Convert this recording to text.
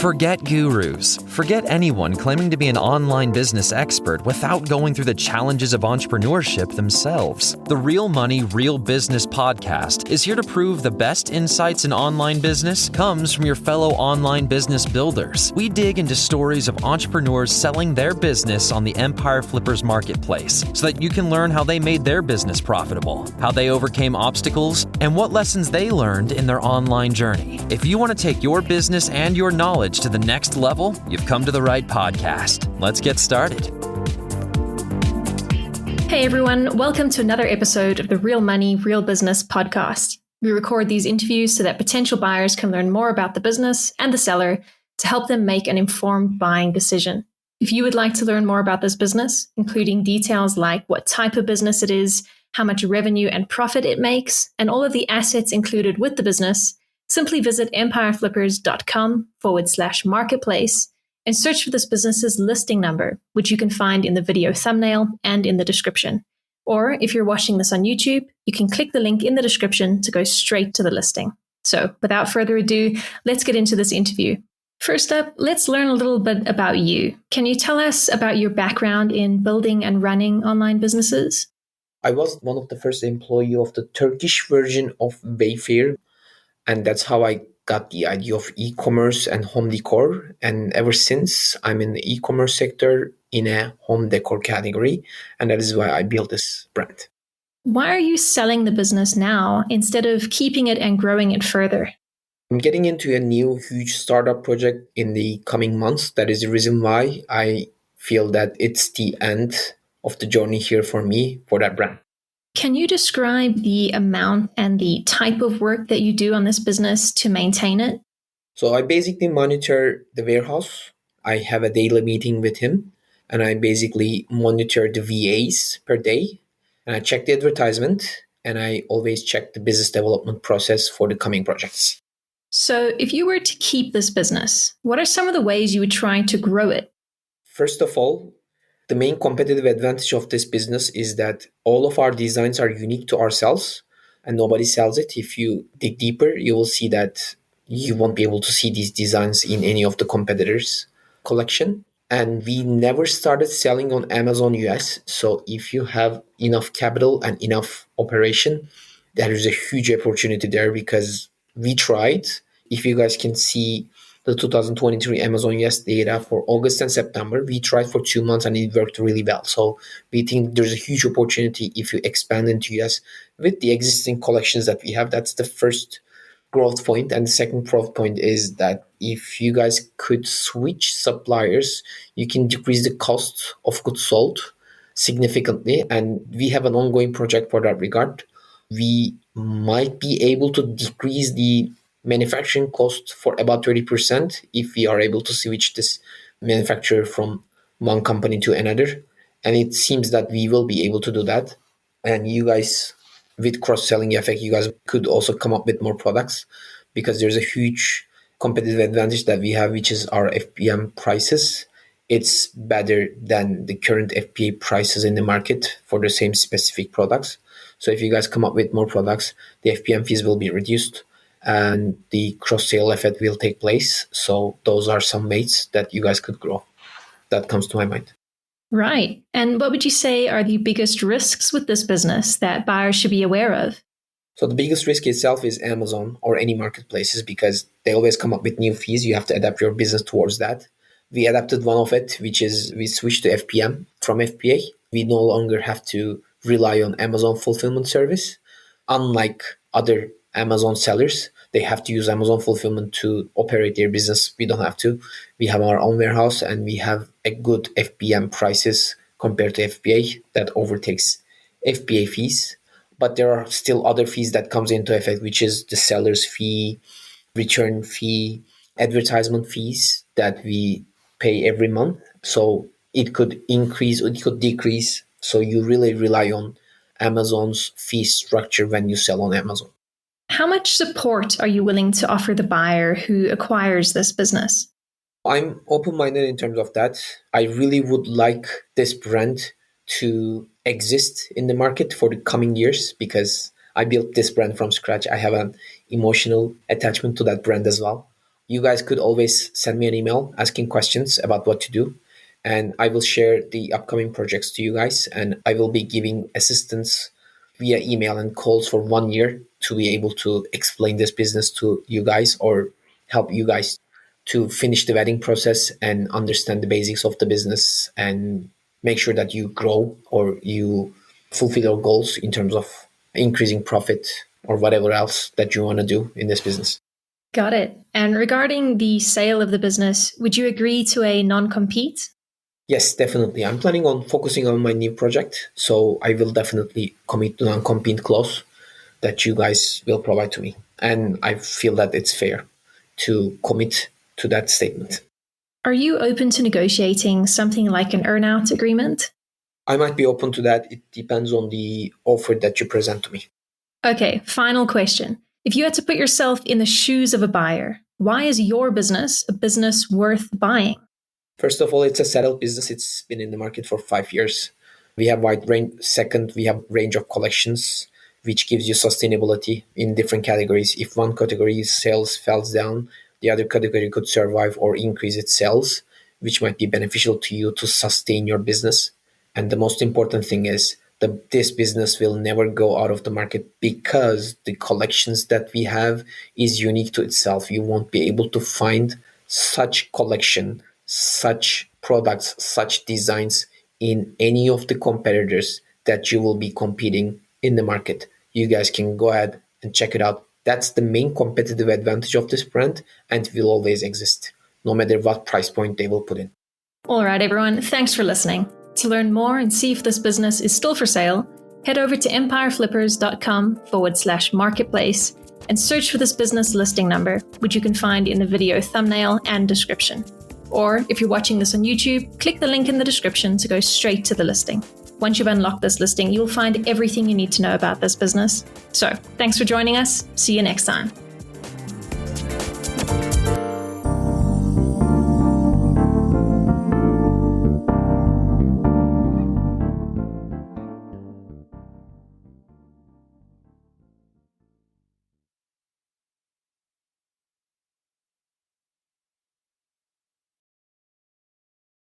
Forget gurus. Forget anyone claiming to be an online business expert without going through the challenges of entrepreneurship themselves. The Real Money, Real Business podcast is here to prove the best insights in online business comes from your fellow online business builders. We dig into stories of entrepreneurs selling their business on the Empire Flippers marketplace so that you can learn how they made their business profitable, how they overcame obstacles, and what lessons they learned in their online journey. If you want to take your business and your knowledge to the next level, you've come to the right podcast. Let's get started. Hey everyone, welcome to another episode of the Real Money, Real Business podcast. We record these interviews so that potential buyers can learn more about the business and the seller to help them make an informed buying decision. If you would like to learn more about this business, including details like what type of business it is, how much revenue and profit it makes, and all of the assets included with the business, simply visit empireflippers.com/marketplace and search for this business's listing number, which you can find in the video thumbnail and in the description. Or if you're watching this on YouTube, you can click the link in the description to go straight to the listing. So without further ado, let's get into this interview. First up, let's learn a little bit about you. Can you tell us about your background in building and running online businesses? I was one of the first employees of the Turkish version of Wayfair. And that's how I got the idea of e-commerce and home decor. And ever since, I'm in the e-commerce sector in a home decor category. And that is why I built this brand. Why are you selling the business now instead of keeping it and growing it further? I'm getting into a new huge startup project in the coming months. That is the reason why I feel that it's the end of the journey here for me for that brand. Can you describe the amount and the type of work that you do on this business to maintain it? So I basically monitor the warehouse. I have a daily meeting with him, and I basically monitor the VAs per day. And I check the advertisement, and I always check the business development process for the coming projects. So if you were to keep this business, what are some of the ways you would try to grow it? First of all, the main competitive advantage of this business is that all of our designs are unique to ourselves and nobody sells it. If you dig deeper, you will see that you won't be able to see these designs in any of the competitors' collection. And we never started selling on Amazon US. So if you have enough capital and enough operation, there is a huge opportunity there because we tried. If you guys can see the 2023 Amazon US data for August and September, we tried for 2 months and it worked really well. So we think there's a huge opportunity if you expand into US with the existing collections that we have. That's the first growth point. And the second growth point is that if you guys could switch suppliers, you can decrease the cost of goods sold significantly. And we have an ongoing project for that regard. We might be able to decrease the manufacturing cost for about 30% if we are able to switch this manufacturer from one company to another. And it seems that we will be able to do that. And you guys, with cross-selling effect, you guys could also come up with more products because there's a huge competitive advantage that we have, which is our FBM prices. It's better than the current FBA prices in the market for the same specific products. So if you guys come up with more products, the FBM fees will be reduced and the cross-sale effect will take place. So those are some ways that you guys could grow. That comes to my mind. Right. And what would you say are the biggest risks with this business that buyers should be aware of? So the biggest risk itself is Amazon or any marketplaces because they always come up with new fees. You have to adapt your business towards that. We adapted one of it, which is we switched to FPM from FBA. We no longer have to rely on Amazon fulfillment service. Unlike other Amazon sellers, they have to use Amazon fulfillment to operate their business. We don't have to. We have our own warehouse and we have a good FBM prices compared to FBA that overtakes FBA fees. But there are still other fees that comes into effect, which is the seller's fee, return fee, advertisement fees that we pay every month. So it could increase or it could decrease. So you really rely on Amazon's fee structure when you sell on Amazon. How much support are you willing to offer the buyer who acquires this business? I'm open-minded in terms of that. I really would like this brand to exist in the market for the coming years because I built this brand from scratch. I have an emotional attachment to that brand as well. You guys could always send me an email asking questions about what to do, and I will share the upcoming projects to you guys, and I will be giving assistance via email and calls for 1 year to be able to explain this business to you guys or help you guys to finish the vetting process and understand the basics of the business and make sure that you grow or you fulfill your goals in terms of increasing profit or whatever else that you want to do in this business. Got it. And regarding the sale of the business, would you agree to a non-compete? Yes, definitely. I'm planning on focusing on my new project, so I will definitely commit to non-compete clause that you guys will provide to me. And I feel that it's fair to commit to that statement. Are you open to negotiating something like an earn-out agreement? I might be open to that. It depends on the offer that you present to me. Okay, final question. If you had to put yourself in the shoes of a buyer, why is your business a business worth buying? First of all, it's a settled business. It's been in the market for 5 years. We have wide range. Second, we have range of collections, which gives you sustainability in different categories. If one category sales falls down, the other category could survive or increase its sales, which might be beneficial to you to sustain your business. And the most important thing is that this business will never go out of the market because the collections that we have is unique to itself. You won't be able to find such collection, such products, such designs in any of the competitors that you will be competing in the market. You guys can go ahead and check it out. That's the main competitive advantage of this brand and will always exist, no matter what price point they will put in. All right, everyone. Thanks for listening. To learn more and see if this business is still for sale, head over to empireflippers.com/marketplace and search for this business listing number, which you can find in the video thumbnail and description. Or if you're watching this on YouTube, click the link in the description to go straight to the listing. Once you've unlocked this listing, you'll find everything you need to know about this business. So, thanks for joining us. See you next time.